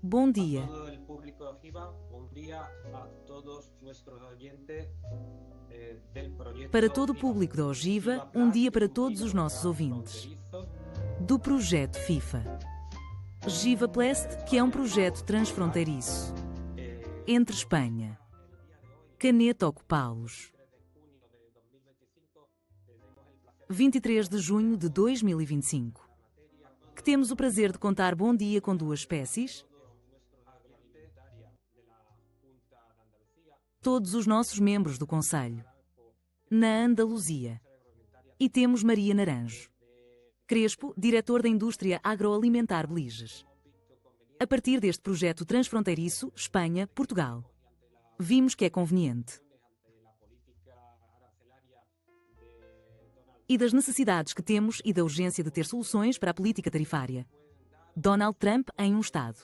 Bom A dia. todo el público de Ojiva, buen día a todos nuestros oyentes del Para proyecto todo o FIFA. público da Ogiva, FIFA um Plus dia es para un todos os proyecto nossos ouvintes. transfronterizo Do projeto FIFA. Giva Plast, que é um projeto transfronteiriço. Entre Espanha. Caneta Ocupalos. 23 de junho de 2025. Que temos o prazer de contar bom dia com duas espécies. Todos os nossos membros do Conselho. Na Andaluzia. E temos Maria Naranjo Crespo, diretor da indústria agroalimentar Beliges. A partir deste projeto transfronteiriço, Espanha-Portugal, vimos que é conveniente. E das necessidades que temos e da urgência de ter soluções para a política tarifária. Donald Trump em um Estado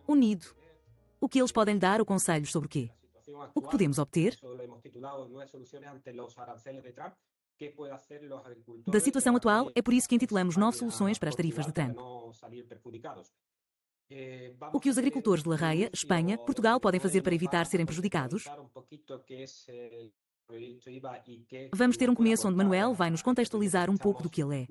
unido. O que eles podem lhe dar ou conselhos sobre o quê? O que podemos obter? Da situação atual, é por isso que intitulamos 9 soluções para as tarifas de Trump. O que os agricultores de La Raya, Espanha, Portugal podem fazer para evitar serem prejudicados? Vamos ter um começo onde Manuel vai nos contextualizar um pouco do que ele é.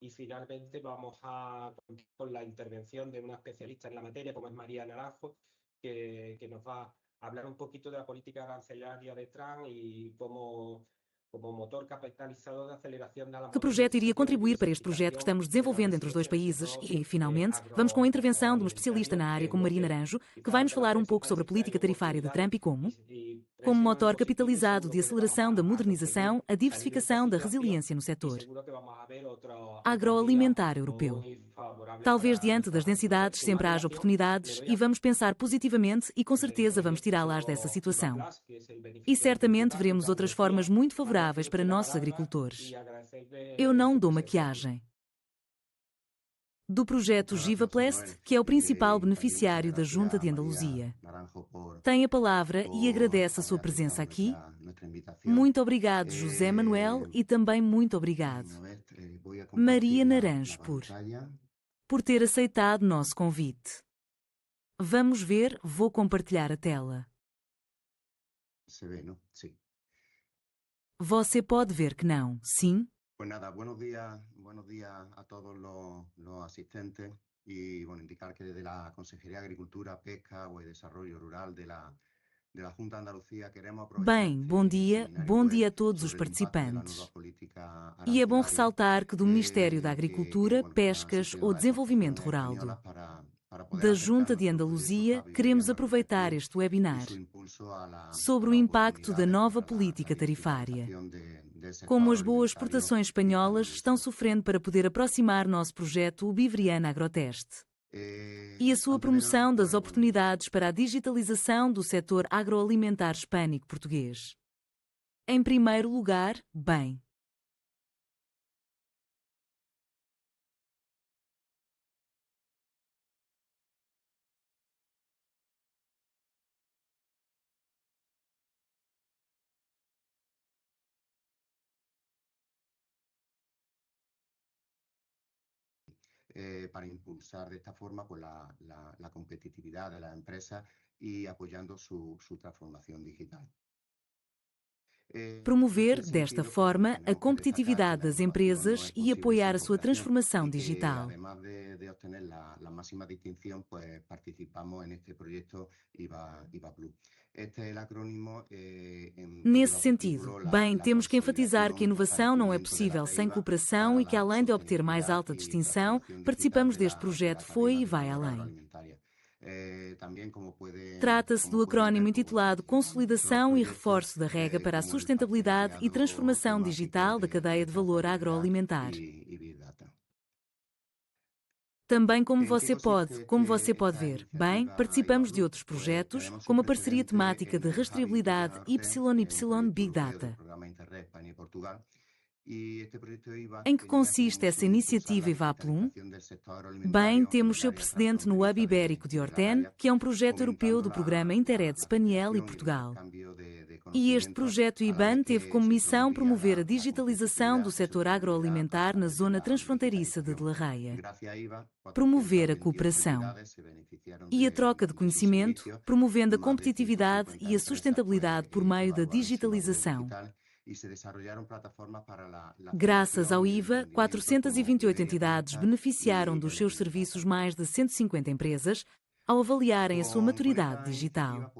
Y finalmente vamos a contar con la intervención de una especialista en la materia, como es María Naranjo, que nos va a hablar un poquito de la política arancelaria de Trump y como motor capitalizador de aceleración de la Que projeto iria modernización y contribuir para este projeto que diversificación estamos de la desenvolvendo entre os dois residencia del países? sector E, finalmente, vamos com a intervenção de uma especialista na área como Maria Naranjo, que vai nos falar um pouco sobre a política tarifária de Trump e como motor capitalizado de aceleração da modernização, a diversificação da resiliência no setor agroalimentar europeu. Talvez diante das densidades sempre haja oportunidades e vamos pensar positivamente e com certeza vamos tirá-las dessa situação. E certamente veremos outras formas muito favoráveis para nossos agricultores. Eu não dou maquiagem. Do projeto Giva Plast, que é o principal beneficiário da Junta de Andaluzia. Tem a palavra e agradece a sua presença aqui. Muito obrigado, José Manuel, e também muito obrigado, Maria Naranjo, por ter aceitado nosso convite. Vamos ver, vou compartilhar a tela. Você pode ver que não, sim? Pues nada, buenos días a todos los asistentes y bueno, indicar que desde la Consejería de Agricultura, Pesca y Desarrollo Rural de la Junta de Andalucía queremos aprovechar Bem, bom dia a todos os participantes. E é bom ressaltar que do Ministério da Agricultura, Pescas ou Desenvolvimento Rural da Junta de Andaluzia, queremos aproveitar este webinar sobre o impacto da nova política tarifária. Como as boas exportações espanholas estão sofrendo para poder aproximar nosso projeto o Bivriana Agroteste. E a sua promoção das oportunidades para a digitalização do setor agroalimentar hispânico-português. Em primeiro lugar, bem. Para impulsar de esta forma pues, la competitividad de las empresas y apoyando su transformación digital. Promover, desta forma, a competitividade das empresas e apoiar a sua transformação digital. Además de obtener la máxima distinción, pues participamos en este proyecto IVA Plus. Este é o acrónimo. Nesse sentido, bem, temos que enfatizar que a inovação não é possível sem cooperação e que, além de obter mais alta distinção, participamos deste projeto foi e vai além. Trata-se do acrónimo intitulado Consolidação e Reforço da Rega para a Sustentabilidade e Transformação Digital da Cadeia de Valor Agroalimentar. Também como você pode ver, bem, participamos de outros projetos, como a parceria temática de rastreabilidade YY Big Data. Em que consiste essa iniciativa IVA Plum? Bem, temos seu precedente no Hub Ibérico de Orten, que é um projeto europeu do programa Interreg Espanhol e Portugal. E este projeto IBAN teve como missão promover a digitalização do setor agroalimentar na zona transfronteiriça de La Raia, promover a cooperação e a troca de conhecimento, promovendo a competitividade e a sustentabilidade por meio da digitalização. Graças ao IVA, 428 entidades beneficiaram dos seus serviços mais de 150 empresas ao avaliarem a sua maturidade digital.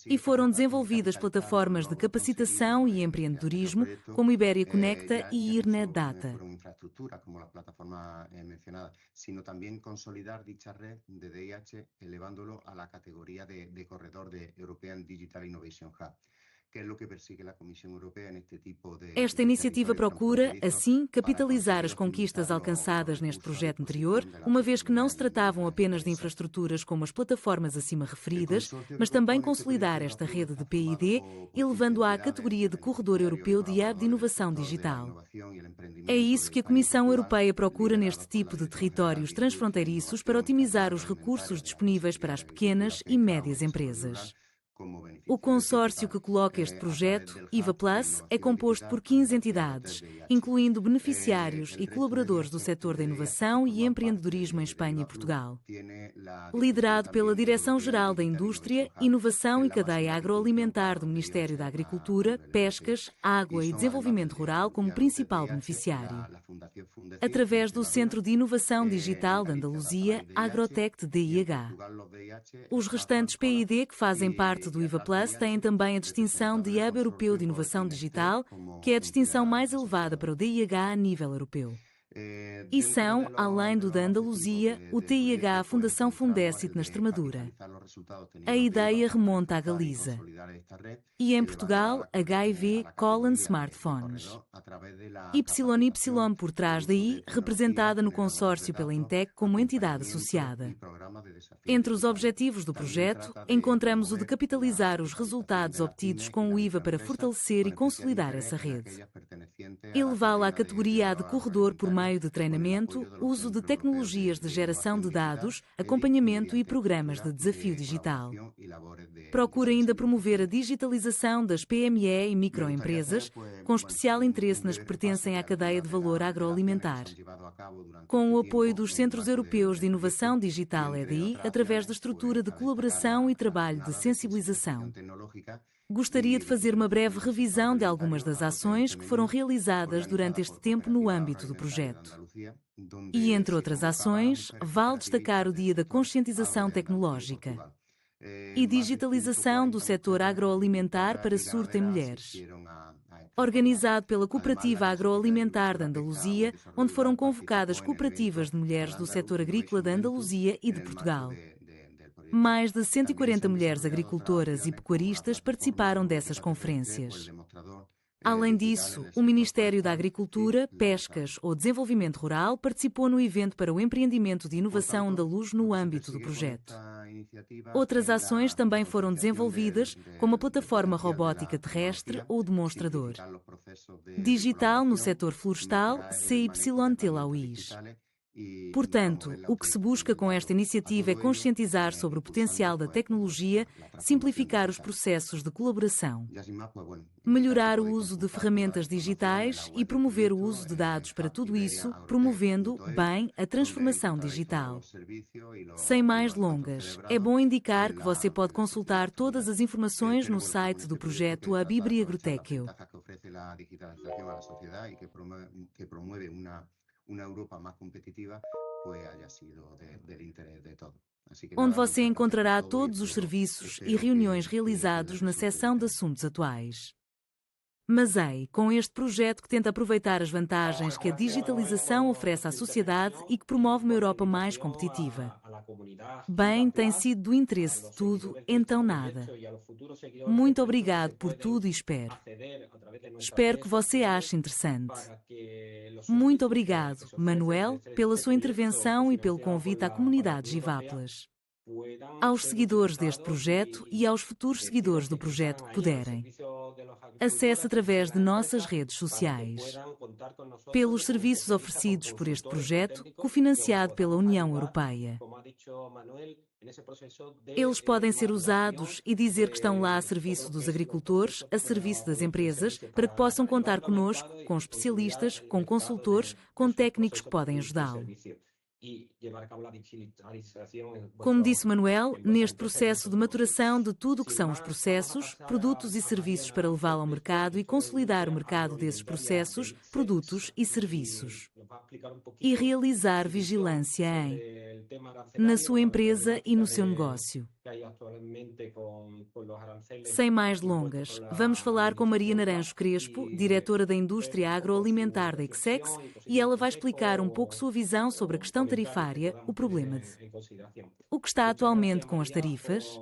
E foram desenvolvidas plataformas de capacitação e empreendedorismo como Iberia Conecta e IRNet Data. Esta iniciativa procura, assim, capitalizar as conquistas alcançadas neste projeto anterior, uma vez que não se tratavam apenas de infraestruturas como as plataformas acima referidas, mas também consolidar esta rede de PID, elevando-a à categoria de corredor europeu de hub de inovação digital. É isso que a Comissão Europeia procura neste tipo de territórios transfronteiriços para otimizar os recursos disponíveis para as pequenas e médias empresas. O consórcio que coloca este projeto, IVA Plus, é composto por 15 entidades, incluindo beneficiários e colaboradores do setor da inovação e empreendedorismo em Espanha e Portugal. Liderado pela Direção-Geral da Indústria, Inovação e Cadeia Agroalimentar do Ministério da Agricultura, Pescas, Água e Desenvolvimento Rural como principal beneficiário. Através do Centro de Inovação Digital de Andaluzia, Agrotec de DIH. Os restantes PID que fazem parte do IVA Plus têm também a distinção de Hub Europeu de Inovação Digital, que é a distinção mais elevada para o DIH a nível europeu. E são, além do da Andaluzia, o TIH Fundação Fundecit na Extremadura. A ideia remonta à Galiza. E em Portugal, HIV Colon Smartphones. YY por trás daí, representada no consórcio pela Intec como entidade associada. Entre os objetivos do projeto, encontramos o de capitalizar os resultados obtidos com o IVA para fortalecer e consolidar essa rede. Elevá-la à categoria de corredor por meio de treinamento, uso de tecnologias de geração de dados, acompanhamento e programas de desafio digital. Procura ainda promover a digitalização das PME e microempresas, com especial interesse nas que pertencem à cadeia de valor agroalimentar. Com o apoio dos Centros Europeus de Inovação Digital EDI, através da estrutura de colaboração e trabalho de sensibilização. Gostaria de fazer uma breve revisão de algumas das ações que foram realizadas durante este tempo no âmbito do projeto. E, entre outras ações, vale destacar o Dia da Conscientização Tecnológica e digitalização do setor agroalimentar para surto em mulheres, organizado pela Cooperativa Agroalimentar de Andaluzia, onde foram convocadas cooperativas de mulheres do setor agrícola de Andaluzia e de Portugal. Mais de 140 mulheres agricultoras e pecuaristas participaram dessas conferências. Além disso, o Ministério da Agricultura, Pescas ou Desenvolvimento Rural participou no evento para o empreendimento de inovação andaluz no âmbito do projeto. Outras ações também foram desenvolvidas, como a plataforma robótica terrestre ou demonstrador. Digital no setor florestal, CYT Lauís. Portanto, o que se busca com esta iniciativa é conscientizar sobre o potencial da tecnologia, simplificar os processos de colaboração, melhorar o uso de ferramentas digitais e promover o uso de dados para tudo isso, promovendo, bem, a transformação digital. Sem mais delongas, é bom indicar que você pode consultar todas as informações no site do projeto Abibri Agroteceo. Onde você encontrará todos os serviços e reuniões realizados na seção de assuntos atuais. Mas com este projeto que tenta aproveitar as vantagens que a digitalização oferece à sociedade e que promove uma Europa mais competitiva. Bem, tem sido do interesse de tudo, então nada. Muito obrigado por tudo e espero que você ache interessante. Muito obrigado, Manuel, pela sua intervenção e pelo convite à comunidade Givaplas. aos seguidores deste projeto e aos futuros seguidores do projeto que puderem. Acesse através de nossas redes sociais. Pelos serviços oferecidos por este projeto, cofinanciado pela União Europeia. Eles podem ser usados e dizer que estão lá a serviço dos agricultores, a serviço das empresas, para que possam contar conosco, com especialistas, com consultores, com técnicos que podem ajudá-lo. Como disse Manuel, neste processo de maturação de tudo o que são os processos, produtos e serviços para levá-lo ao mercado e consolidar o mercado desses processos, produtos e serviços. E realizar vigilância na sua empresa e no seu negócio. Sem mais delongas, vamos falar com Maria Naranjo Crespo, diretora da Indústria Agroalimentar da Exex, e ela vai explicar um pouco sua visão sobre a questão tarifária, o problema o que está atualmente com as tarifas,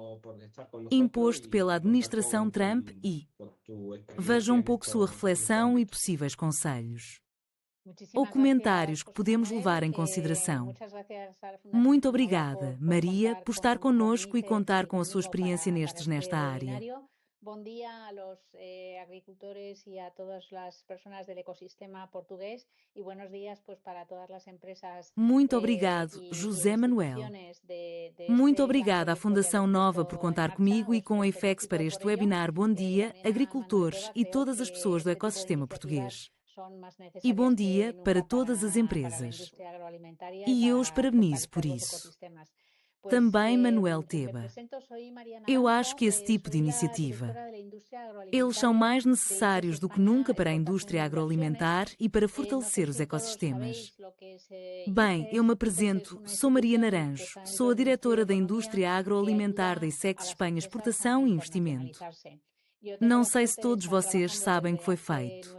imposto pela administração Trump e veja um pouco sua reflexão e possíveis conselhos. Ou comentários que podemos levar em consideração. Muito obrigada, Maria, por estar connosco e contar com a sua experiência nesta área. Bom dia aos agricultores e a todas as pessoas do ecossistema português e buenos dias para todas as empresas. Muito obrigado, José Manuel. Muito obrigada à Fundação Nova por contar comigo e com a IFEX para este webinar. Bom dia, agricultores e todas as pessoas do ecossistema português. E bom dia para todas as empresas. E eu os parabenizo por isso. Também Manuel Teba. Eu acho que esse tipo de iniciativa, eles são mais necessários do que nunca para a indústria agroalimentar e para fortalecer os ecossistemas. Bem, eu me apresento, sou Maria Naranjo, sou a diretora da Indústria Agroalimentar da Exex Espanha Exportação e Investimento. Não sei se todos vocês sabem o que foi feito.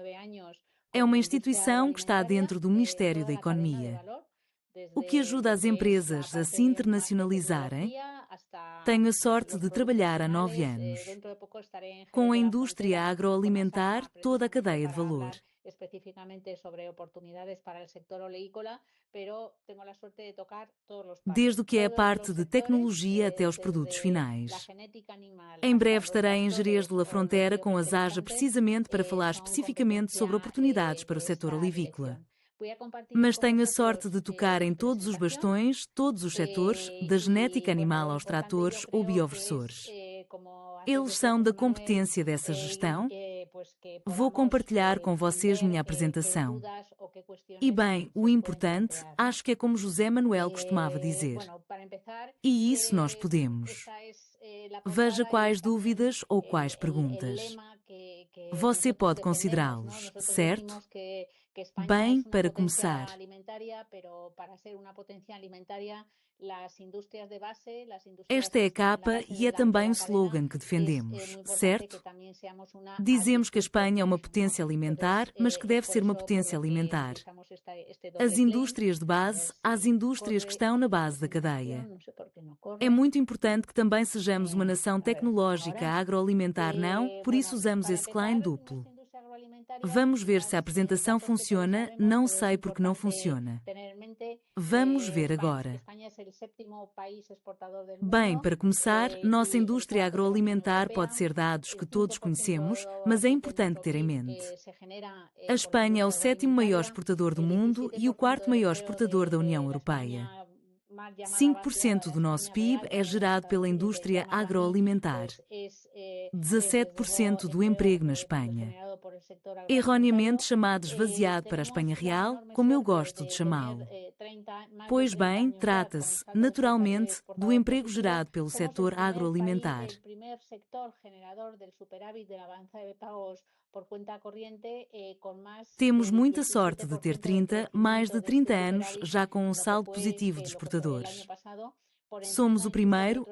É uma instituição que está dentro do Ministério da Economia, o que ajuda as empresas a se internacionalizarem. Tenho a sorte de trabalhar há 9 anos com a indústria agroalimentar, toda a cadeia de valor. Desde o que é a parte de tecnologia até os produtos finais. Em breve estarei em Jerez de la Frontera com a Saja precisamente para falar especificamente sobre oportunidades para o setor olivícola. Mas tenho a sorte de tocar em todos os bastões, todos os setores, da genética animal aos tratores ou bioversores. Eles são da competência dessa gestão. Vou compartilhar com vocês minha apresentação. E bem, o importante, acho que é como José Manuel costumava dizer. E isso nós podemos. Veja quais dúvidas ou quais perguntas. Você pode considerá-los, certo? Bem, para começar, esta é a capa e é também o slogan que defendemos, certo? Dizemos que a Espanha é uma potência alimentar, mas que deve ser uma potência alimentar. As indústrias de base, às indústrias que estão na base da cadeia. É muito importante que também sejamos uma nação tecnológica, agroalimentar não, por isso usamos esse claim duplo. Vamos ver se a apresentação funciona, não sei porque não funciona. Vamos ver agora. Bem, para começar, nossa indústria agroalimentar pode ser dados que todos conhecemos, mas é importante ter em mente. A Espanha é o 7º maior exportador do mundo e o 4º maior exportador da União Europeia. 5% do nosso PIB é gerado pela indústria agroalimentar. 17% do emprego na Espanha. Erroneamente chamado esvaziado para a Espanha real, como eu gosto de chamá-lo. Pois bem, trata-se, naturalmente, do emprego gerado pelo setor agroalimentar. Temos muita sorte de ter mais de 30 anos já com um saldo positivo de exportadores. Somos o primeiro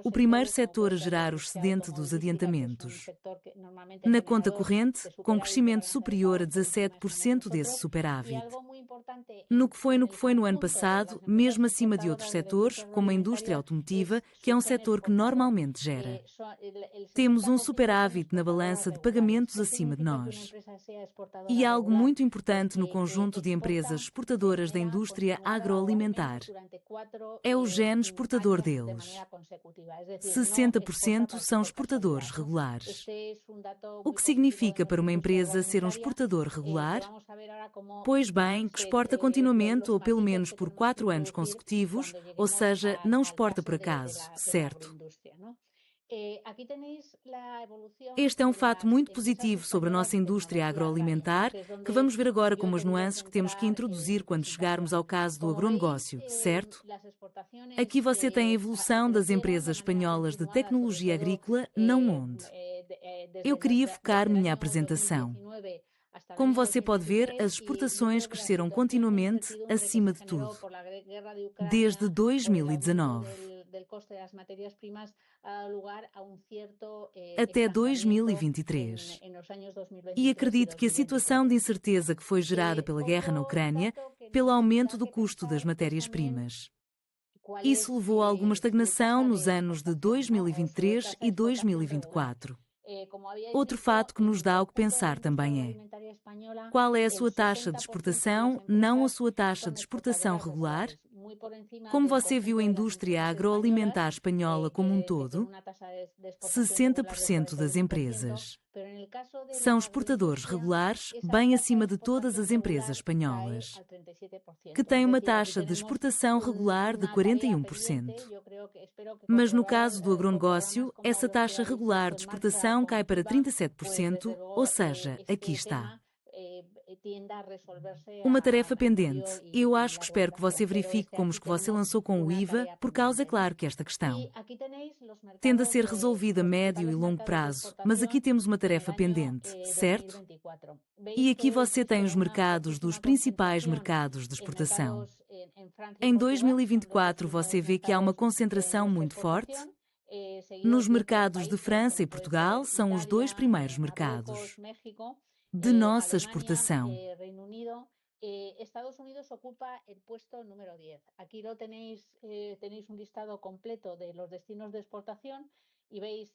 setor a gerar o excedente dos adiantamentos. Na conta corrente, com crescimento superior a 17% desse superávit. No que foi no ano passado, mesmo acima de outros setores, como a indústria automotiva, que é um setor que normalmente gera. Temos um superávit na balança de pagamentos acima de nós. E algo muito importante no conjunto de empresas exportadoras da indústria agroalimentar é o gene exportador deles. 60% são exportadores regulares. O que significa para uma empresa ser um exportador regular? Pois bem, que exporta continuamente ou pelo menos por 4 anos consecutivos, ou seja, não exporta por acaso, certo? Este é um fato muito positivo sobre a nossa indústria agroalimentar, que vamos ver agora como as nuances que temos que introduzir quando chegarmos ao caso do agronegócio, certo? Aqui você tem a evolução das empresas espanholas de tecnologia agrícola, não onde. Eu queria focar minha apresentação. Como você pode ver, as exportações cresceram continuamente, acima de tudo, desde 2019 até 2023. E acredito que a situação de incerteza que foi gerada pela guerra na Ucrânia, pelo aumento do custo das matérias-primas. Isso levou a alguma estagnação nos anos de 2023 e 2024. Outro fato que nos dá o que pensar também é: qual é a sua taxa de exportação, não a sua taxa de exportação regular? Como você viu a indústria agroalimentar espanhola como um todo, 60% das empresas são exportadores regulares, bem acima de todas as empresas espanholas, que têm uma taxa de exportação regular de 41%. Mas no caso do agronegócio, essa taxa regular de exportação cai para 37%, ou seja, aqui está. Uma tarefa pendente. Eu acho que espero que você verifique como os que você lançou com o IVA, por causa, é claro, que esta questão tende a ser resolvida a médio e longo prazo, mas aqui temos uma tarefa pendente, certo? E aqui você tem os mercados dos principais mercados de exportação. Em 2024 você vê que há uma concentração muito forte. Nos mercados de França e Portugal são os 2 primeiros mercados de nossa exportação. Estados Unidos ocupa el puesto número 10. Aquí lo tenéis un listado completo de los destinos de exportación y veis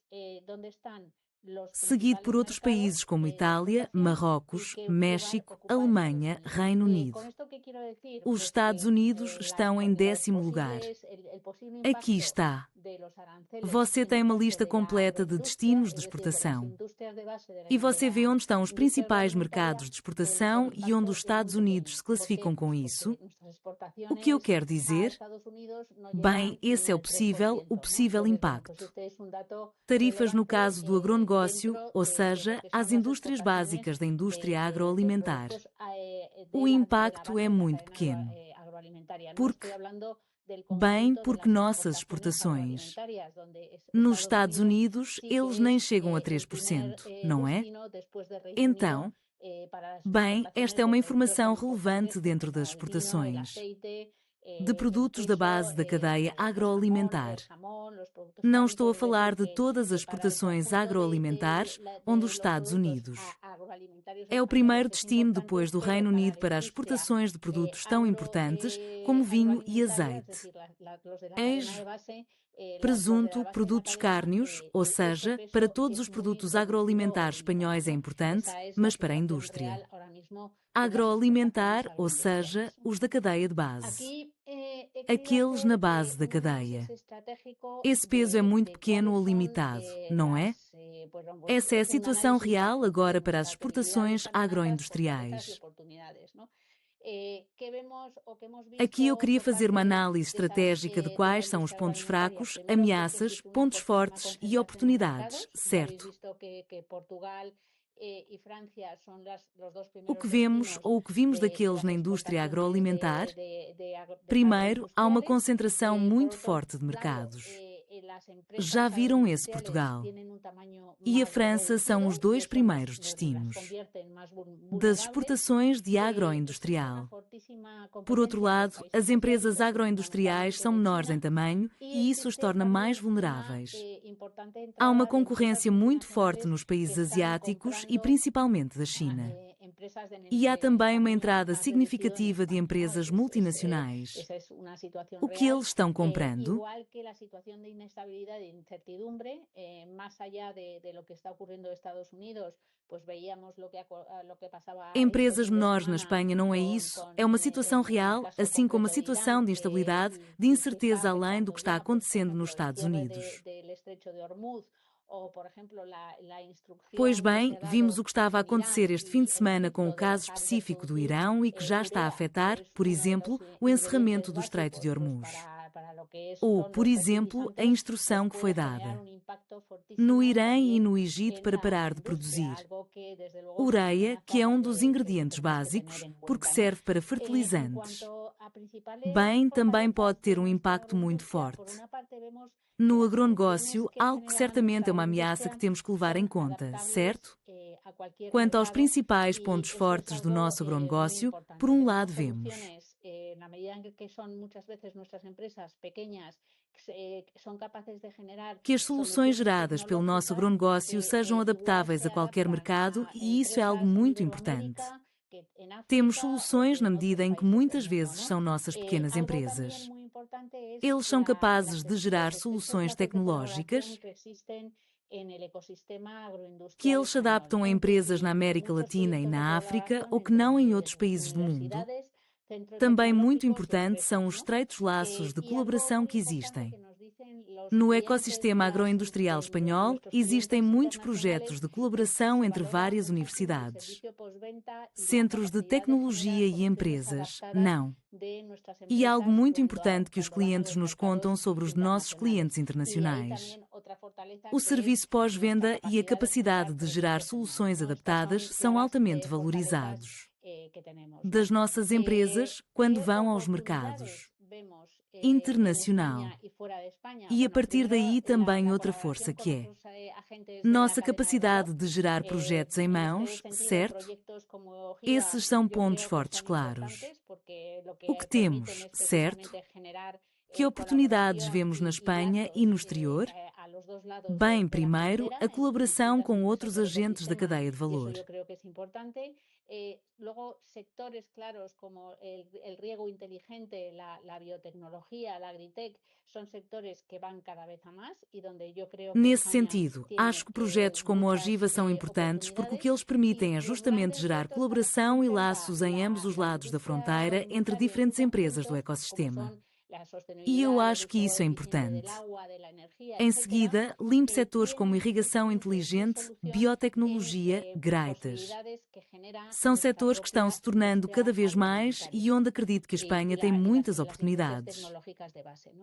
dónde están los seguido por outros países como Itália, Marrocos, México, Alemanha, Reino Unido. Os Estados Unidos estão em 10º lugar. Aqui está. Você tem uma lista completa de destinos de exportação. E você vê onde estão os principais mercados de exportação e onde os Estados Unidos se classificam com isso. O que eu quero dizer? Bem, esse é o possível impacto. Tarifas no caso do agronegócio, ou seja, às indústrias básicas da indústria agroalimentar. O impacto é muito pequeno. Porque nossas exportações nos Estados Unidos, eles nem chegam a 3%, não é? Então, esta é uma informação relevante dentro das exportações de produtos da base da cadeia agroalimentar. Não estou a falar de todas as exportações agroalimentares onde os Estados Unidos é o primeiro destino depois do Reino Unido para as exportações de produtos tão importantes como vinho e azeite, queijo, presunto, produtos cárneos, ou seja, para todos os produtos agroalimentares espanhóis é importante, mas para a indústria agroalimentar, ou seja, os da cadeia de base, aqueles na base da cadeia. Esse peso é muito pequeno ou limitado, não é? Essa é a situação real agora para as exportações agroindustriais. Aqui eu queria fazer uma análise estratégica de quais são os pontos fracos, ameaças, pontos fortes e oportunidades, certo? O que vemos ou o que vimos daqueles na indústria agroalimentar? Primeiro, há uma concentração muito forte de mercados. Já viram esse Portugal e a França são os 2 primeiros destinos das exportações de agroindustrial. Por outro lado, as empresas agroindustriais são menores em tamanho e isso os torna mais vulneráveis. Há uma concorrência muito forte nos países asiáticos e principalmente da China. E há também uma entrada significativa de empresas multinacionais. O que eles estão comprando? Igual que a situação de inestabilidade e incertidumbre, mais allá de lo que está ocorrendo nos Estados Unidos, pues veíamos lo que passava. Empresas menores na Espanha não é isso. É uma situação real, assim como a situação de instabilidade, de incerteza além do que está acontecendo nos Estados Unidos. Pois bem, vimos o que estava a acontecer este fim de semana com o caso específico do Irão e que já está a afetar, por exemplo, o encerramento do Estreito de Hormuz. Ou, por exemplo, a instrução que foi dada no Irã e no Egito para parar de produzir ureia, que é um dos ingredientes básicos, porque serve para fertilizantes. Bem, também pode ter um impacto muito forte. No agronegócio, algo que certamente é uma ameaça que temos que levar em conta, certo? Quanto aos principais pontos fortes do nosso agronegócio, por um lado vemos na medida em que são muitas vezes nossas empresas pequenas que são capazes de generar que as soluções geradas pelo nosso agronegócio sejam adaptáveis a qualquer mercado e isso é algo muito importante. Temos soluções na medida em que muitas vezes são nossas pequenas empresas. Eles são capazes de gerar soluções tecnológicas que eles se adaptam a empresas na América Latina e na África ou que não em outros países do mundo. Também muito importante são os estreitos laços de colaboração que existem. No ecossistema agroindustrial espanhol, existem muitos projetos de colaboração entre várias universidades, centros de tecnologia e empresas, não. E algo muito importante que os clientes nos contam sobre os nossos clientes internacionais. O serviço pós-venda e a capacidade de gerar soluções adaptadas são altamente valorizados das nossas empresas quando vão aos mercados internacional. E a partir daí também outra força que é nossa capacidade de gerar projetos em mãos, certo? Esses são pontos fortes claros. O que temos, certo? Que oportunidades vemos na Espanha e no exterior? Bem, primeiro, a colaboração com outros agentes da cadeia de valor. Luego, sectores claros como el riego inteligente, la biotecnología, la agritech, são sectores que vão cada vez a mais e onde eu creio que nesse sentido, acho que projetos como a Ogiva são importantes porque o que eles permitem é justamente gerar colaboração e laços em ambos os lados da fronteira entre diferentes empresas do ecossistema. E eu acho que isso é importante. Em seguida, limpe setores como irrigação inteligente, biotecnologia, graitas. São setores que estão se tornando cada vez mais e onde acredito que a Espanha tem muitas oportunidades.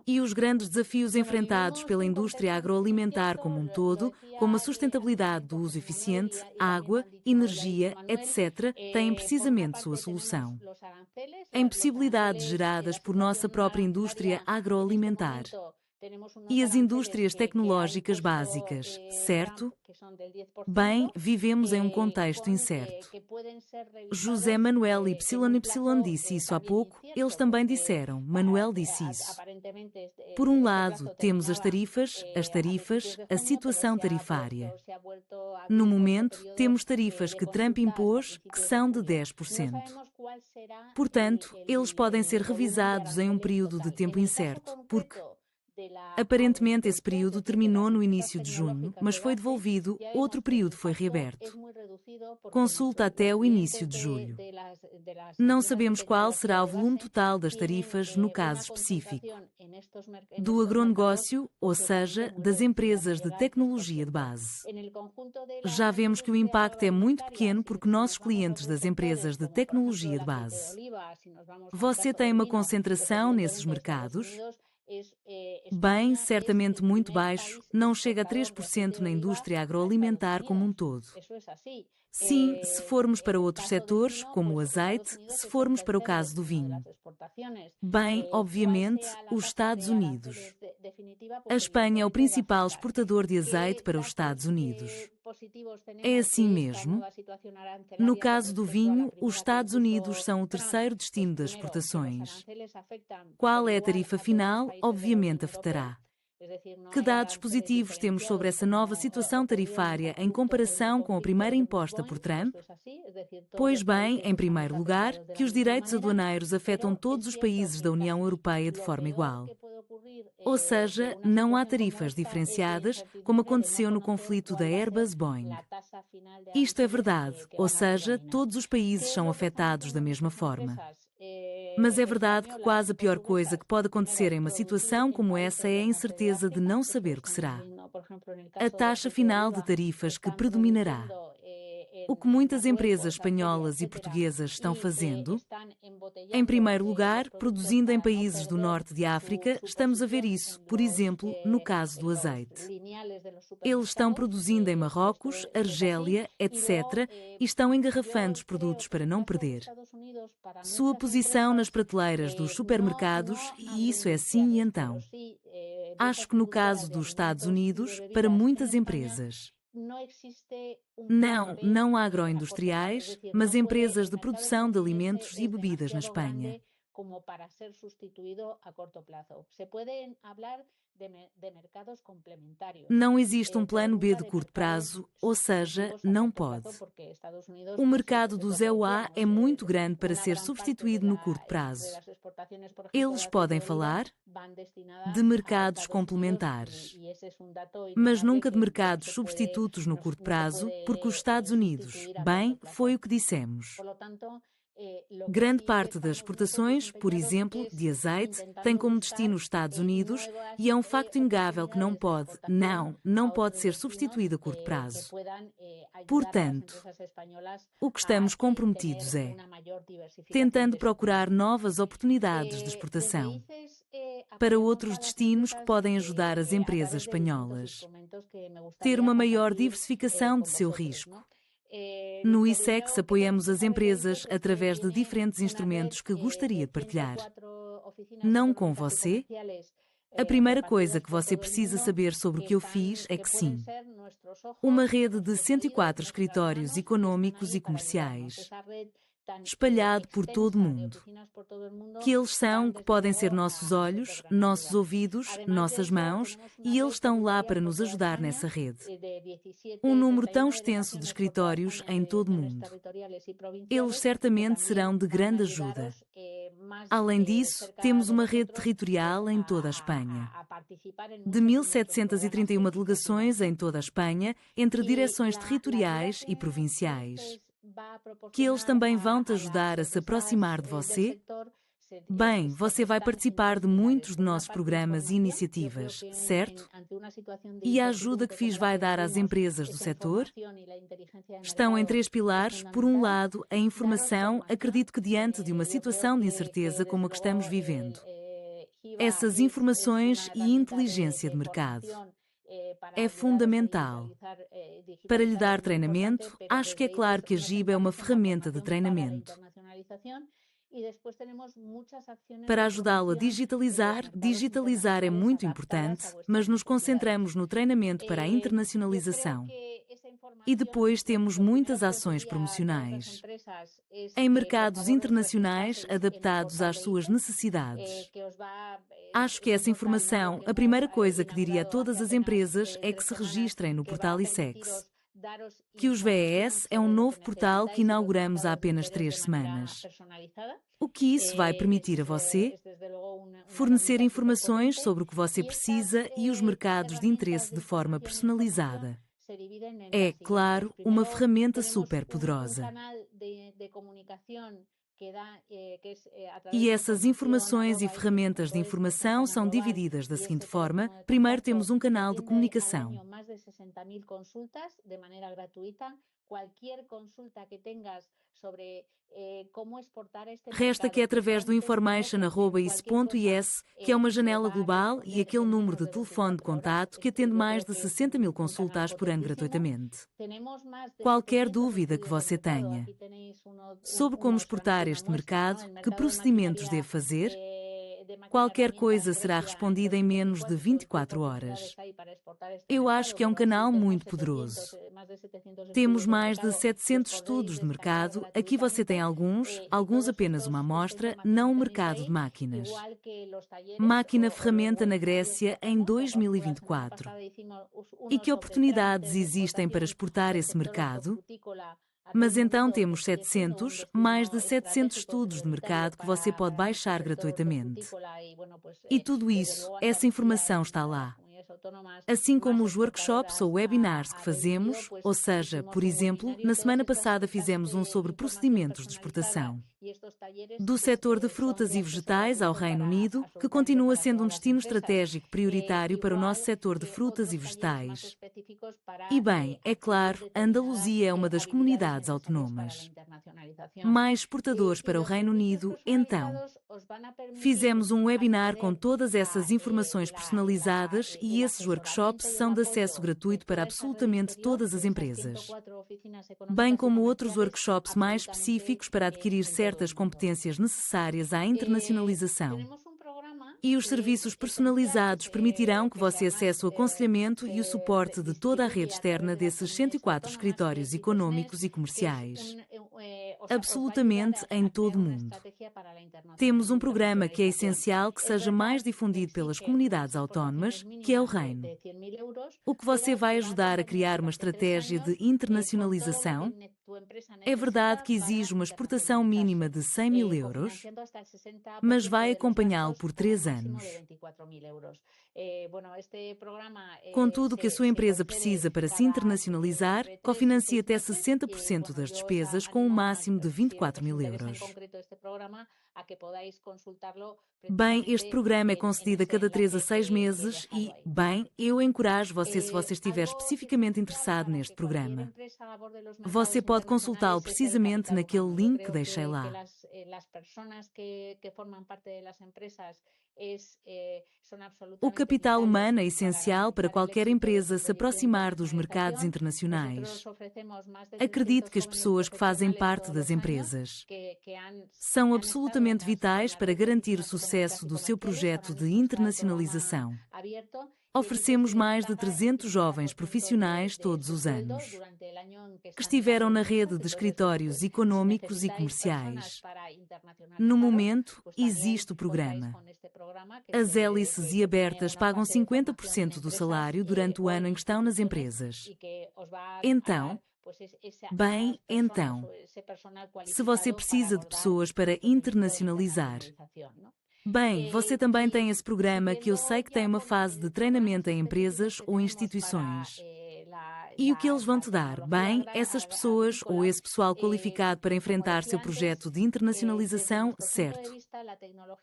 E os grandes desafios enfrentados pela indústria agroalimentar como um todo, como a sustentabilidade do uso eficiente, água, energia, etc., têm precisamente sua solução em possibilidades geradas por nossa própria indústria agroalimentar e as indústrias tecnológicas básicas, certo? Bem, vivemos em um contexto incerto. José Manuel YY disse isso há pouco, eles também disseram, Manuel disse isso. Por um lado, temos as tarifas, a situação tarifária. No momento, temos tarifas que Trump impôs, que são de 10%. Portanto, eles podem ser revisados em um período de tempo incerto, porque aparentemente esse período terminou no início de junho, mas foi devolvido, outro período foi reaberto. Consulta até o início de julho. Não sabemos qual será o volume total das tarifas no caso específico do agronegócio, ou seja, das empresas de tecnologia de base. Já vemos que o impacto é muito pequeno porque nossos clientes das empresas de tecnologia de base. Você tem uma concentração nesses mercados? Bem, certamente muito baixo, não chega a 3% na indústria agroalimentar como um todo. Sim, se formos para outros setores, como o azeite, se formos para o caso do vinho. Bem, obviamente, os Estados Unidos. A Espanha é o principal exportador de azeite para os Estados Unidos. É assim mesmo? No caso do vinho, os Estados Unidos são o terceiro destino das exportações. Qual é a tarifa final? Obviamente afetará. Que dados positivos temos sobre essa nova situação tarifária em comparação com a primeira imposta por Trump? Pois bem, em primeiro lugar, que os direitos aduaneiros afetam todos os países da União Europeia de forma igual. Ou seja, não há tarifas diferenciadas, como aconteceu no conflito da Airbus-Boeing. Isto é verdade, ou seja, todos os países são afetados da mesma forma. Mas é verdade que quase a pior coisa que pode acontecer em uma situação como essa é a incerteza de não saber o que será. A taxa final de tarifas que predominará. O que muitas empresas espanholas e portuguesas estão fazendo? Em primeiro lugar, produzindo em países do norte de África, estamos a ver isso, por exemplo, no caso do azeite. Eles estão produzindo em Marrocos, Argélia, etc., e estão engarrafando os produtos para não perder sua posição nas prateleiras dos supermercados, e isso é assim e então. Acho que no caso dos Estados Unidos, para muitas empresas, não agroindustriais, mas empresas de produção de alimentos e bebidas na Espanha. Como para ser sustituído a corto plazo. Se pueden hablar de mercados complementários. Não existe um plano B de curto prazo, ou seja, não pode. O mercado dos EUA é muito grande para ser substituído no curto prazo. Eles podem falar de mercados complementares, mas nunca de mercados substitutos no curto prazo, porque os Estados Unidos, bem, foi o que dissemos. Grande parte das exportações, por exemplo, de azeite, tem como destino os Estados Unidos e é um facto inegável que não pode ser substituído a curto prazo. Portanto, o que estamos comprometidos é tentando procurar novas oportunidades de exportação para outros destinos que podem ajudar as empresas espanholas ter uma maior diversificação de seu risco. No ISEX apoiamos as empresas através de diferentes instrumentos que gostaria de partilhar. Não com você? A primeira coisa que você precisa saber sobre o que eu fiz é que sim. Uma rede de 104 escritórios econômicos e comerciais, espalhado por todo o mundo. Que eles são, que podem ser nossos olhos, nossos ouvidos, nossas mãos, e eles estão lá para nos ajudar nessa rede. Um número tão extenso de escritórios em todo o mundo. Eles certamente serão de grande ajuda. Além disso, temos uma rede territorial em toda a Espanha. De 1.731 delegações em toda a Espanha, entre direções territoriais e provinciais. Que eles também vão te ajudar a se aproximar de você? Bem, você vai participar de muitos de nossos programas e iniciativas, certo? E a ajuda que FIS vai dar às empresas do setor? Estão em 3 pilares. Por um lado, a informação, acredito que diante de uma situação de incerteza como a que estamos vivendo. Essas informações e inteligência de mercado. É fundamental. Para lhe dar treinamento, acho que é claro que a GIB é uma ferramenta de treinamento. Para ajudá-lo a digitalizar é muito importante, mas nos concentramos no treinamento para a internacionalização. E depois temos muitas ações promocionais em mercados internacionais adaptados às suas necessidades. Acho que essa informação, a primeira coisa que diria a todas as empresas é que se registrem no portal ISEX. Que os VES é um novo portal que inauguramos há apenas 3 semanas. O que isso vai permitir a você? Fornecer informações sobre o que você precisa e os mercados de interesse de forma personalizada. É, claro, uma ferramenta super poderosa. E essas informações e ferramentas de informação são divididas da seguinte forma. Primeiro temos um canal de comunicação. Resta que é através do information@isso.is, que é uma janela global e aquele número de telefone de contato que atende mais de 60.000 consultas por ano gratuitamente. Qualquer dúvida que você tenha sobre como exportar este mercado, que procedimentos deve fazer, Qualquer coisa será respondida em menos de 24 horas. Eu acho que é um canal muito poderoso. Temos mais de 700 estudos de mercado. Aqui você tem alguns apenas uma amostra, não o mercado de máquinas. Máquina-ferramenta na Grécia em 2024. E que oportunidades existem para exportar esse mercado? Mas então temos mais de 700 estudos de mercado que você pode baixar gratuitamente. E tudo isso, essa informação está lá. Assim como os workshops ou webinars que fazemos, ou seja, por exemplo, na semana passada fizemos um sobre procedimentos de exportação. Do setor de frutas e vegetais ao Reino Unido, que continua sendo um destino estratégico prioritário para o nosso setor de frutas e vegetais. E bem, é claro, a Andaluzia é uma das comunidades autónomas. Mais exportadores para o Reino Unido, então. Fizemos um webinar com todas essas informações personalizadas e esses workshops são de acesso gratuito para absolutamente todas as empresas. Bem como outros workshops mais específicos para adquirir certas competências necessárias à internacionalização. E os serviços personalizados permitirão que você acesse o aconselhamento e o suporte de toda a rede externa desses 104 escritórios econômicos e comerciais. Absolutamente em todo o mundo. Temos um programa que é essencial que seja mais difundido pelas comunidades autónomas, que é o Reino. O que você vai ajudar a criar uma estratégia de internacionalização? É verdade que exige uma exportação mínima de 100 mil euros, mas vai acompanhá-lo por 3 anos. Com tudo o que a sua empresa precisa para se internacionalizar, cofinancia até 60% das despesas com um máximo de 24 mil euros. Bem, este programa é concedido a cada 3 a 6 meses e, bem, eu encorajo você se você estiver especificamente interessado neste programa. Você pode consultá-lo precisamente naquele link que deixei lá. O capital humano é essencial para qualquer empresa se aproximar dos mercados internacionais. Acredito que as pessoas que fazem parte das empresas são absolutamente vitais para garantir o sucesso do seu projeto de internacionalização. Oferecemos mais de 300 jovens profissionais todos os anos, que estiveram na rede de escritórios econômicos e comerciais. No momento, existe o programa. As hélices e abertas pagam 50% do salário durante o ano em que estão nas empresas. Então, se você precisa de pessoas para internacionalizar, bem, você também tem esse programa que eu sei que tem uma fase de treinamento em empresas ou instituições. E o que eles vão te dar? Bem, essas pessoas ou esse pessoal qualificado para enfrentar seu projeto de internacionalização, certo.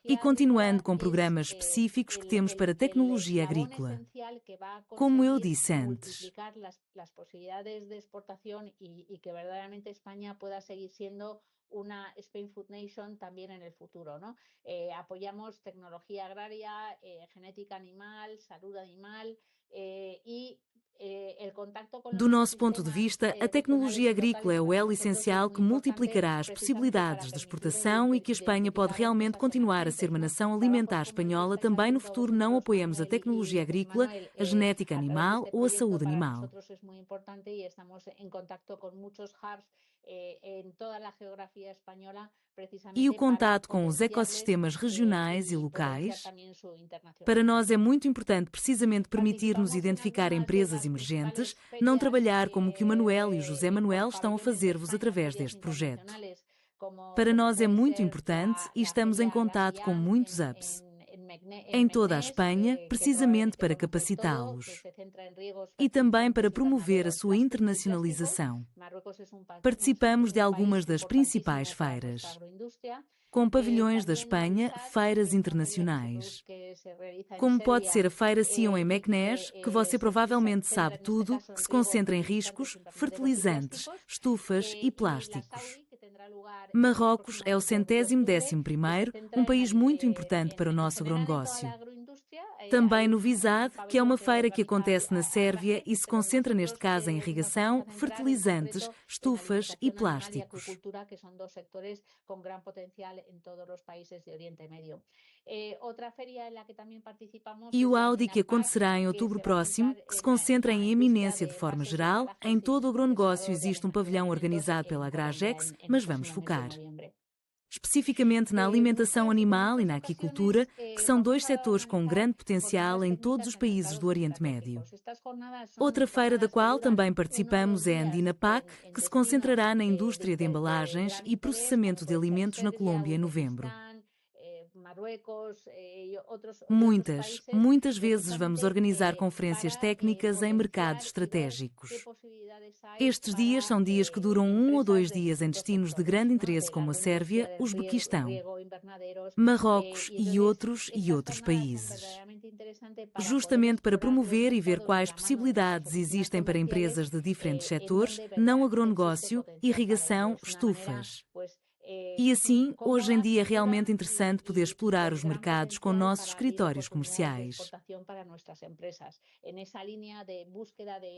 E continuando com programas específicos que temos para tecnologia agrícola. Como eu disse antes. Una Spain Food Nation también en el futuro, ¿no? Apoyamos tecnología agraria, genética animal, salud animal e do nosso ponto de vista, a tecnologia agrícola é o elo essencial que multiplicará as possibilidades de exportação e que a Espanha pode realmente continuar a ser uma nação alimentar espanhola também no futuro. Não apoiamos a tecnologia agrícola, a genética animal ou a saúde animal. E o contato com os ecossistemas regionais e locais. Para nós é muito importante precisamente permitir-nos identificar empresas emergentes, não trabalhar como o que o Manuel e o José Manuel estão a fazer-vos através deste projeto. Para nós é muito importante e estamos em contato com muitos hubs em toda a Espanha, precisamente para capacitá-los e também para promover a sua internacionalização. Participamos de algumas das principais feiras, com pavilhões da Espanha, feiras internacionais. Como pode ser a Feira Sion em Meknès, que você provavelmente sabe tudo, que se concentra em riscos, fertilizantes, estufas e plásticos. Marrocos é o 111º, um país muito importante para o nosso agronegócio. Também no Visad, que é uma feira que acontece na Sérvia e se concentra neste caso em irrigação, fertilizantes, estufas e plásticos. Que são dois setores com grande potencial em todos os países do Oriente Médio. Outra feira em que também participamos. E o Audi, que acontecerá em outubro próximo, que se concentra em eminência de forma geral. Em todo o agronegócio existe um pavilhão organizado pela Agragex, mas vamos focar especificamente na alimentação animal e na aquicultura, que são dois setores com grande potencial em todos os países do Oriente Médio. Outra feira da qual também participamos é a Andina PAC, que se concentrará na indústria de embalagens e processamento de alimentos na Colômbia em novembro. Muitas vezes vamos organizar conferências técnicas em mercados estratégicos. Estes dias são dias que duram 1 ou 2 dias em destinos de grande interesse como a Sérvia, Uzbequistão, Marrocos e outros países. Justamente para promover e ver quais possibilidades existem para empresas de diferentes setores, não agronegócio, irrigação, estufas. E assim, hoje em dia é realmente interessante poder explorar os mercados com nossos escritórios comerciais.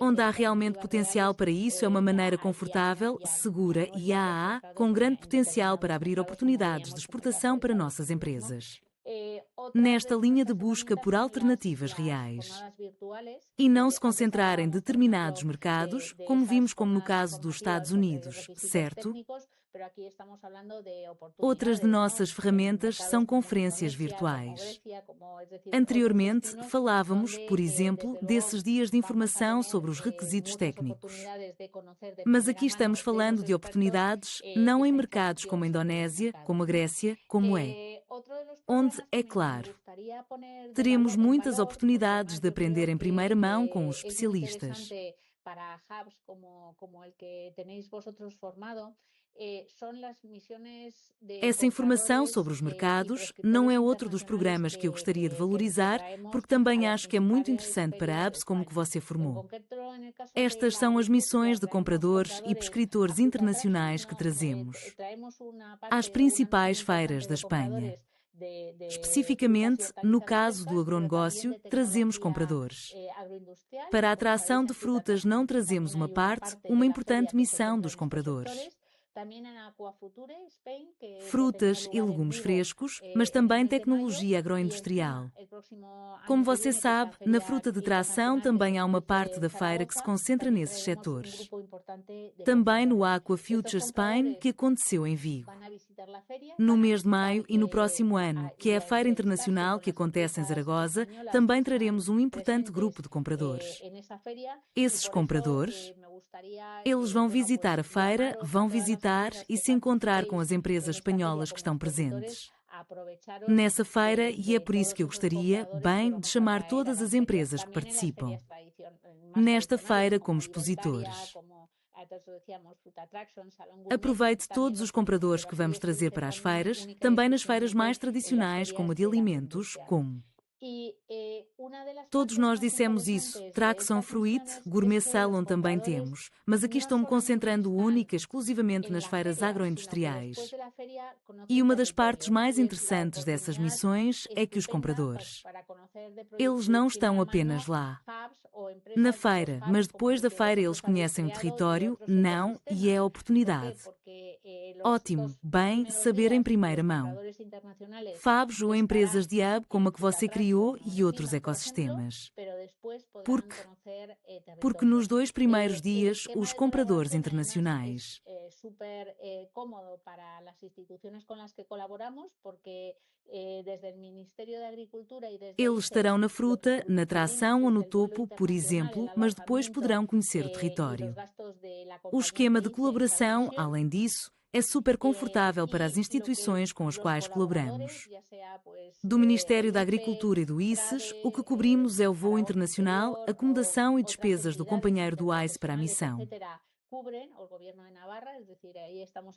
Onde há realmente potencial para isso é uma maneira confortável, segura e AAA, com grande potencial para abrir oportunidades de exportação para nossas empresas. Nesta linha de busca por alternativas reais. E não se concentrar em determinados mercados, como vimos como no caso dos Estados Unidos, certo? Outras de nossas ferramentas são conferências virtuais. Anteriormente, falávamos, por exemplo, desses dias de informação sobre os requisitos técnicos. Mas aqui estamos falando de oportunidades, não em mercados como a Indonésia, como a Grécia, como onde, é claro, teremos muitas oportunidades de aprender em primeira mão com os especialistas. Para hubs como el que tenéis vosotros formado, essa informação sobre os mercados não é outro dos programas que eu gostaria de valorizar, porque também acho que é muito interessante para hubs como que você formou. Estas são as missões de compradores e prescritores internacionais que trazemos às principais feiras da Espanha. Especificamente, no caso do agronegócio, trazemos compradores. Para a atração de frutas não trazemos uma importante missão dos compradores. Frutas e legumes frescos, mas também tecnologia agroindustrial. Como você sabe, na fruta de tração também há uma parte da feira que se concentra nesses setores. Também no Aqua Future Spain, que aconteceu em Vigo. No mês de maio e no próximo ano, que é a feira internacional que acontece em Zaragoza, também traremos um importante grupo de compradores. Esses compradores, eles vão visitar a feira, vão visitar e se encontrar com as empresas espanholas que estão presentes nessa feira, e é por isso que eu gostaria, de chamar todas as empresas que participam nesta feira como expositores. Aproveite todos os compradores que vamos trazer para as feiras, também nas feiras mais tradicionais como a de alimentos, como todos nós dissemos isso, Traxon Fruit, Gourmet Salon também temos, mas aqui estou-me concentrando única e exclusivamente nas feiras agroindustriais. E uma das partes mais interessantes dessas missões é que os compradores, eles não estão apenas lá, na feira, mas depois da feira eles conhecem o território, e é a oportunidade. Ótimo, saber em primeira mão. Fabs ou empresas de hub como a que você criou e outros ecossistemas. Porque nos 2 primeiros dias, os compradores internacionais, eles estarão na fruta, na tração ou no topo, por exemplo, mas depois poderão conhecer o território. O esquema de colaboração, além disso, é super confortável para as instituições com as quais colaboramos. Do Ministério da Agricultura e do ICES, o que cobrimos é o voo internacional, acomodação e despesas do companheiro do ICE para a missão. Cubren o gobierno de Navarra, es decir, ahí estamos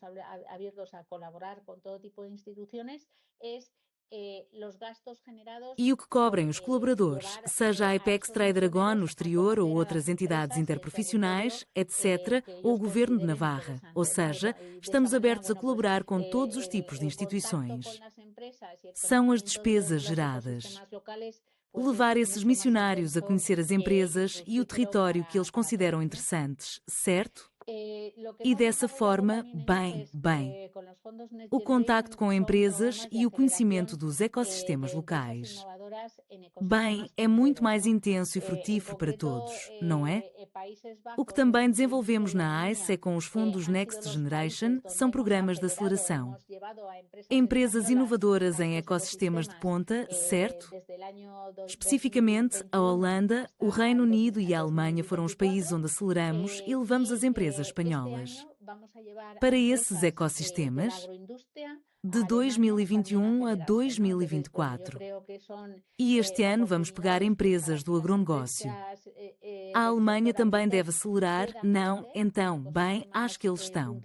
abiertos a colaborar con todo tipo de instituciones, e o que cobrem os colaboradores, seja a Apex Trade Aragon no exterior ou outras entidades interprofissionais, etc., ou o Governo de Navarra. Ou seja, estamos abertos a colaborar com todos os tipos de instituições. São as despesas geradas. levar esses missionários a conhecer as empresas e o território que eles consideram interessantes, certo? E dessa forma, bem, o contacto com empresas e o conhecimento dos ecossistemas locais. Bem, é muito mais intenso e frutífero para todos, não é? O que também desenvolvemos na ICE é com os fundos Next Generation, são programas de aceleração. Empresas inovadoras em ecossistemas de ponta, certo? Especificamente, a Holanda, o Reino Unido e a Alemanha foram os países onde aceleramos e levamos as empresas espanholas para esses ecossistemas de 2021 a 2024. E este ano vamos pegar empresas do agronegócio. A Alemanha também deve acelerar, não? Então, bem, acho que eles estão.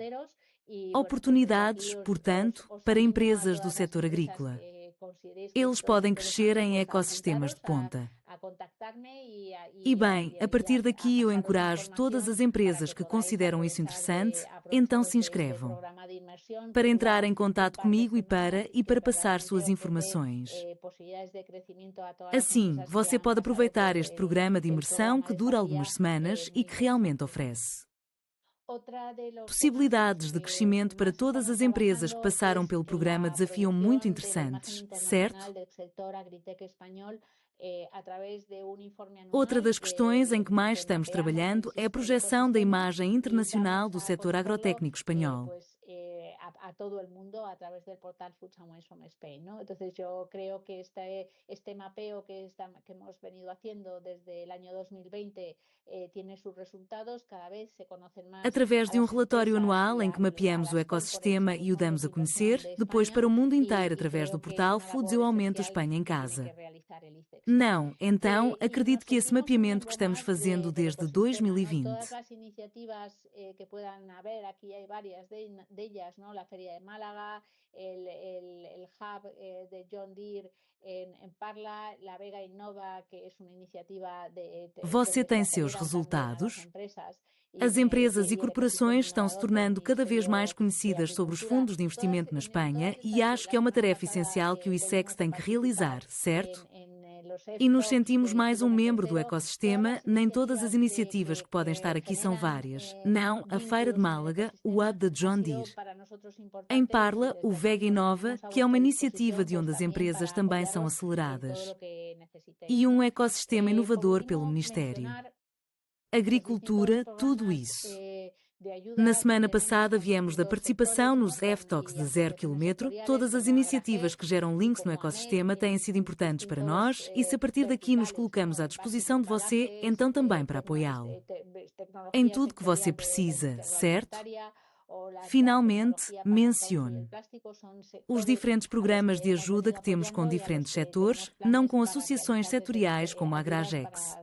Oportunidades, portanto, para empresas do setor agrícola. Eles podem crescer em ecossistemas de ponta. E bem, a partir daqui eu encorajo todas as empresas que consideram isso interessante, então se inscrevam. Para entrar em contato comigo e para passar suas informações. Assim, você pode aproveitar este programa de imersão que dura algumas semanas e que realmente oferece possibilidades de crescimento para todas as empresas que passaram pelo programa desafiam muito interessantes, certo? Outra das questões em que mais estamos trabalhando é a projeção da imagem internacional do setor agrotécnico espanhol. A todo el mundo a través del portal Foods and Wines from Spain, ¿no? Entonces yo creo que este mapeo que hemos venido haciendo desde el año 2020 tiene sus resultados, cada vez se conocen más. Através de um relatório anual em que mapeamos o ecossistema e o damos a conhecer, depois para o mundo inteiro através do portal Foods Eu Aumento Espanha em Casa. Não, então, acredito que esse mapeamento que estamos fazendo desde 2020. Todas as iniciativas que puedan haber, aquí hay varias de ellas, ¿no? La Feria de Málaga, el Hub de John Deere en Parla, la Vega Innova, que é uma iniciativa de Você tem seus resultados? As empresas e corporações estão se tornando cada vez mais conhecidas sobre os fundos de investimento na Espanha e acho que é uma tarefa essencial que o ICEX tem que realizar, certo? E nos sentimos mais um membro do ecossistema, nem todas as iniciativas que podem estar aqui são várias. Não, a Feira de Málaga, o Hub de John Deere. Em Parla, o Vega Innova, que é uma iniciativa de onde as empresas também são aceleradas. E um ecossistema inovador pelo Ministério. Agricultura, tudo isso. Na semana passada viemos da participação nos F-Talks de 0 km. Todas as iniciativas que geram links no ecossistema têm sido importantes para nós e se a partir daqui nos colocamos à disposição de você, então também para apoiá-lo. Em tudo que você precisa, certo? Finalmente, mencione os diferentes programas de ajuda que temos com diferentes setores, não com associações setoriais como a Agragex.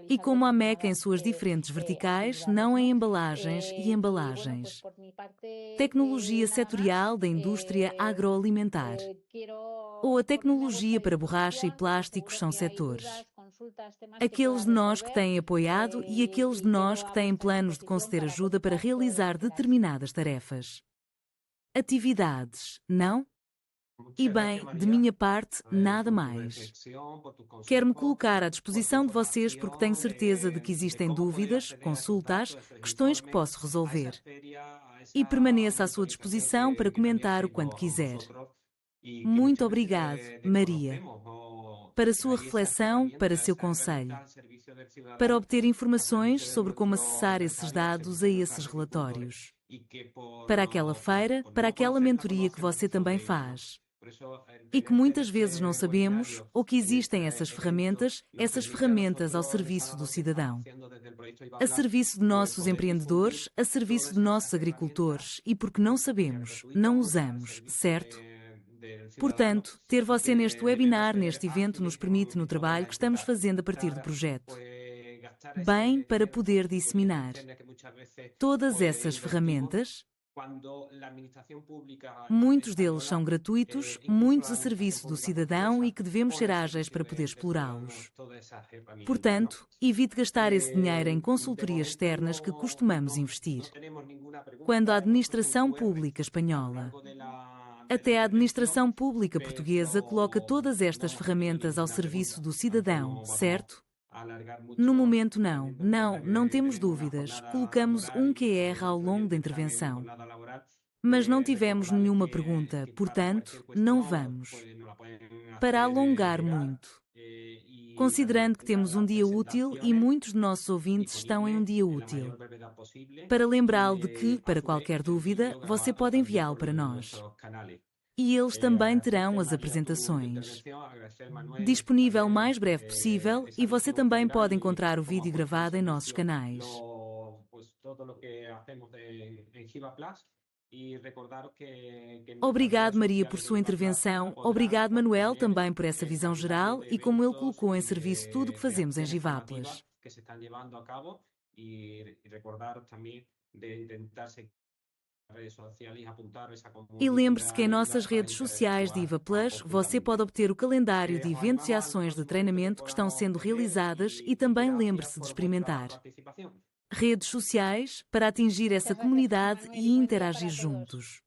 E como a MEC em suas diferentes verticais, não em embalagens e embalagens. Tecnologia setorial da indústria agroalimentar. Ou a tecnologia para borracha e plásticos são setores. Aqueles de nós que têm apoiado e aqueles de nós que têm planos de conceder ajuda para realizar determinadas tarefas. Atividades, não? E bem, de minha parte, nada mais. Quero me colocar à disposição de vocês porque tenho certeza de que existem dúvidas, consultas, questões que posso resolver. E permaneço à sua disposição para comentar o quanto quiser. Muito obrigado, Maria. Para sua reflexão, para seu conselho. Para obter informações sobre como acessar esses dados a esses relatórios. Para aquela feira, para aquela mentoria que você também faz. E que muitas vezes não sabemos, ou que existem essas ferramentas ao serviço do cidadão. A serviço de nossos empreendedores, a serviço de nossos agricultores, e porque não sabemos, não usamos, certo? Portanto, ter você neste webinar, neste evento, nos permite no trabalho que estamos fazendo a partir do projeto. Bem, para poder disseminar todas essas ferramentas. Muitos deles são gratuitos, muitos a serviço do cidadão e que devemos ser ágeis para poder explorá-los. Portanto, evite gastar esse dinheiro em consultorias externas que costumamos investir. Quando a administração pública espanhola Até a administração pública portuguesa coloca todas estas ferramentas ao serviço do cidadão, certo? No momento, não temos dúvidas. Colocamos um QR ao longo da intervenção. Mas não tivemos nenhuma pergunta, portanto, não vamos. Para alongar muito. Considerando que temos um dia útil e muitos de nossos ouvintes estão em um dia útil. Para lembrá-lo de que, para qualquer dúvida, você pode enviá-lo para nós. E eles também terão as apresentações. Disponível o mais breve possível e você também pode encontrar o vídeo gravado em nossos canais. Obrigado, Maria, por sua intervenção. Obrigado, Manuel, também por essa visão geral e como ele colocou em serviço tudo o que fazemos em Givápolis. E lembre-se que em nossas redes sociais de IVA Plus você pode obter o calendário de eventos e ações de treinamento que estão sendo realizadas e também lembre-se de experimentar. Redes sociais para atingir essa comunidade e interagir juntos.